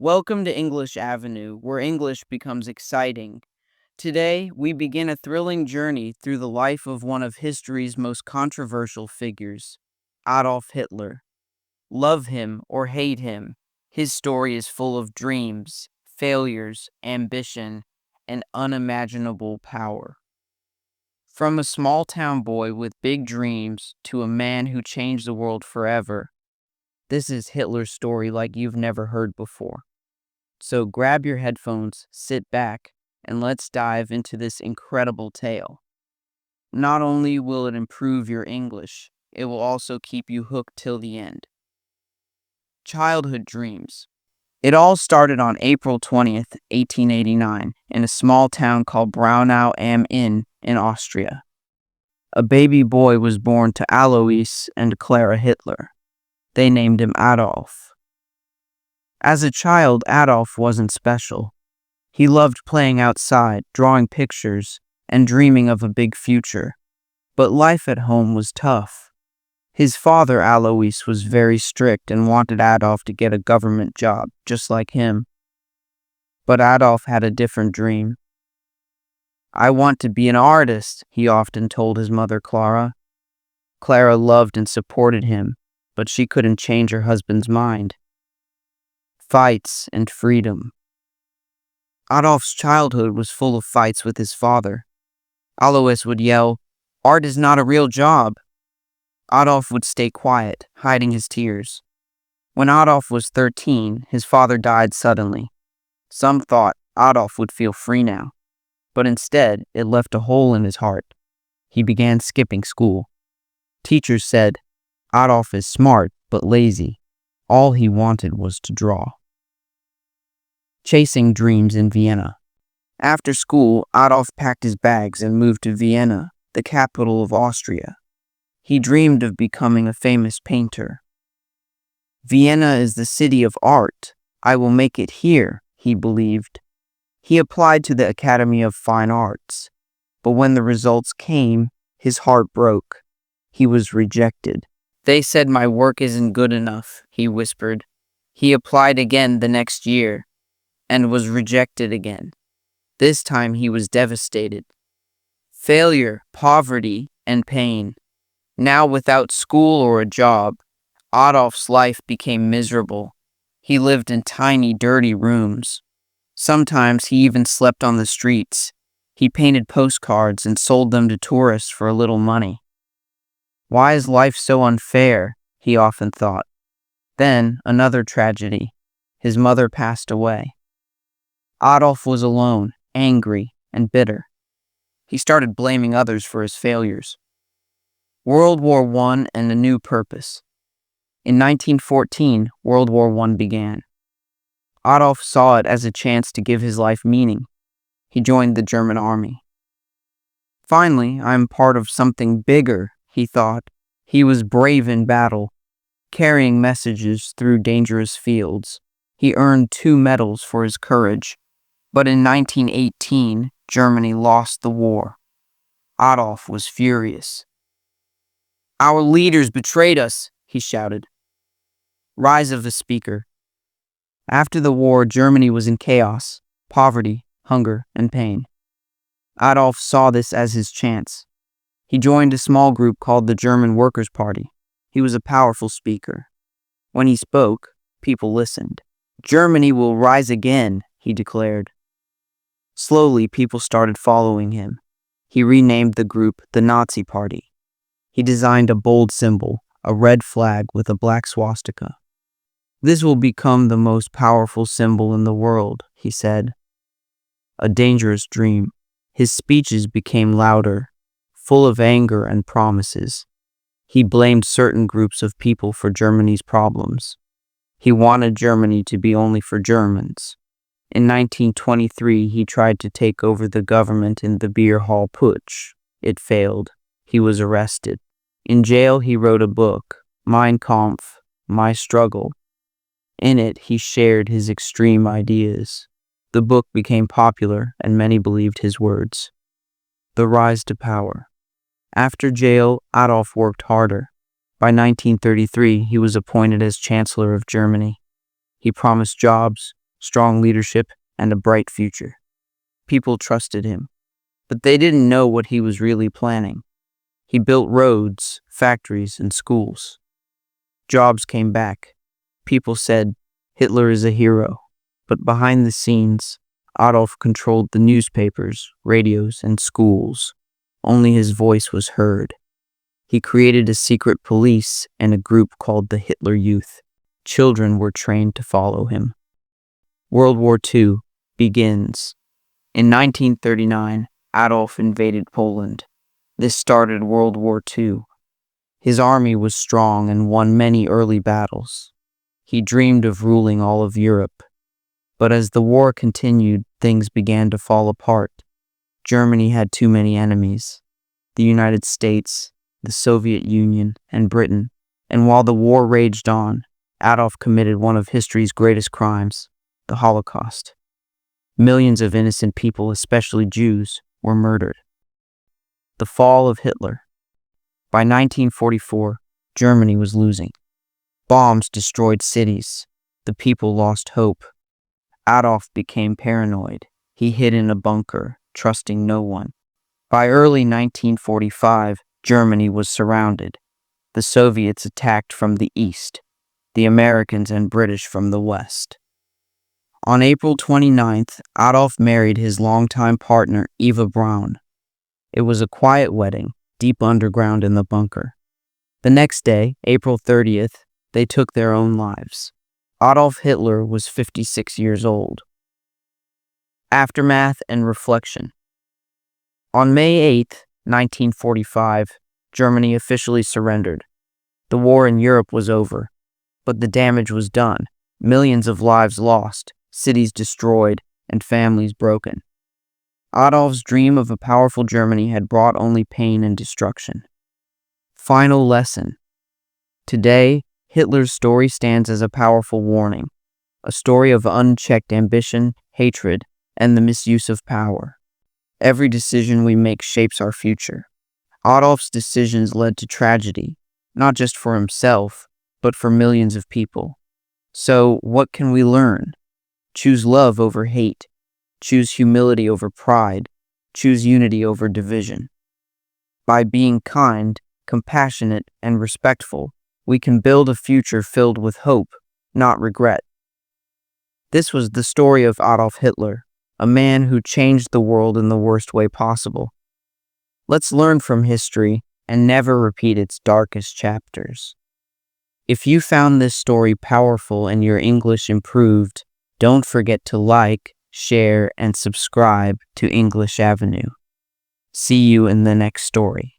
Welcome to English Avenue, where English becomes exciting. Today, we begin a thrilling journey through the life of one of history's most controversial figures, Adolf Hitler. Love him or hate him, his story is full of dreams, failures, ambition, and unimaginable power. From a small town boy with big dreams to a man who changed the world forever, this is Hitler's story like you've never heard before. So grab your headphones, sit back, and let's dive into this incredible tale. Not only will it improve your English, it will also keep you hooked till the end. Childhood dreams. It all started on April 20th, 1889, in a small town called Braunau am Inn in Austria. A baby boy was born to Alois and Clara Hitler. They named him Adolf. As a child, Adolf wasn't special. He loved playing outside, drawing pictures, and dreaming of a big future. But life at home was tough. His father, Alois, was very strict and wanted Adolf to get a government job, just like him. But Adolf had a different dream. "I want to be an artist," he often told his mother, Clara. Clara loved and supported him, but she couldn't change her husband's mind. Fights and freedom. Adolf's childhood was full of fights with his father. Alois would yell, "Art is not a real job." Adolf would stay quiet, hiding his tears. When Adolf was 13, his father died suddenly. Some thought Adolf would feel free now, but instead it left a hole in his heart. He began skipping school. Teachers said, "Adolf is smart but lazy. All he wanted was to draw." Chasing dreams in Vienna. After school, Adolf packed his bags and moved to Vienna, the capital of Austria. He dreamed of becoming a famous painter. "Vienna is the city of art. I will make it here," he believed. He applied to the Academy of Fine Arts, but when the results came, his heart broke. He was rejected. "They said my work isn't good enough," he whispered. He applied again the next year and was rejected again. This time he was devastated. Failure, poverty, and pain. Now without school or a job, Adolf's life became miserable. He lived in tiny, dirty rooms. Sometimes he even slept on the streets. He painted postcards and sold them to tourists for a little money. "Why is life so unfair?" he often thought. Then another tragedy. His mother passed away. Adolf was alone, angry, and bitter. He started blaming others for his failures. World War I and a new purpose. In 1914, World War I began. Adolf saw it as a chance to give his life meaning. He joined the German army. "Finally, I'm part of something bigger," he thought. He was brave in battle, carrying messages through dangerous fields. He earned 2 medals for his courage. But in 1918, Germany lost the war. Adolf was furious. "Our leaders betrayed us," he shouted. Rise of the Speaker. After the war, Germany was in chaos, poverty, hunger, and pain. Adolf saw this as his chance. He joined a small group called the German Workers' Party. He was a powerful speaker. When he spoke, people listened. "Germany will rise again," he declared. Slowly, people started following him. He renamed the group the Nazi Party. He designed a bold symbol, a red flag with a black swastika. "This will become the most powerful symbol in the world," he said. A dangerous dream. His speeches became louder, full of anger and promises. He blamed certain groups of people for Germany's problems. He wanted Germany to be only for Germans. In 1923, he tried to take over the government in the beer hall putsch. It failed. He was arrested. In jail, he wrote a book, Mein Kampf, My Struggle. In it, he shared his extreme ideas. The book became popular, and many believed his words. The rise to power. After jail, Adolf worked harder. By 1933, he was appointed as Chancellor of Germany. He promised jobs, strong leadership, and a bright future. People trusted him, but they didn't know what he was really planning. He built roads, factories, and schools. Jobs came back. People said, Hitler is a hero. But behind the scenes, Adolf controlled the newspapers, radios, and schools. Only his voice was heard. He created a secret police and a group called the Hitler Youth. Children were trained to follow him. World War II begins. In 1939, Adolf invaded Poland. This started World War II. His army was strong and won many early battles. He dreamed of ruling all of Europe. But as the war continued, things began to fall apart. Germany had too many enemies. The United States, the Soviet Union, and Britain. And while the war raged on, Adolf committed one of history's greatest crimes, the Holocaust. Millions of innocent people, especially Jews, were murdered. The fall of Hitler. By 1944, Germany was losing. Bombs destroyed cities. The people lost hope. Adolf became paranoid. He hid in a bunker, trusting no one. By early 1945, Germany was surrounded. The Soviets attacked from the east, the Americans and British from the west. On April 29th, Adolf married his longtime partner, Eva Braun. It was a quiet wedding, deep underground in the bunker. The next day, April 30th, they took their own lives. Adolf Hitler was 56 years old. Aftermath and reflection. On May 8, 1945, Germany officially surrendered. The war in Europe was over, but the damage was done. Millions of lives lost, cities destroyed, and families broken. Adolf's dream of a powerful Germany had brought only pain and destruction. Final lesson. Today, Hitler's story stands as a powerful warning, a story of unchecked ambition, hatred, and the misuse of power. Every decision we make shapes our future. Adolf's decisions led to tragedy, not just for himself, but for millions of people. So, what can we learn? Choose love over hate. Choose humility over pride. Choose unity over division. By being kind, compassionate, and respectful, we can build a future filled with hope, not regret. This was the story of Adolf Hitler, a man who changed the world in the worst way possible. Let's learn from history and never repeat its darkest chapters. If you found this story powerful and your English improved, don't forget to like, share, and subscribe to English Avenue. See you in the next story.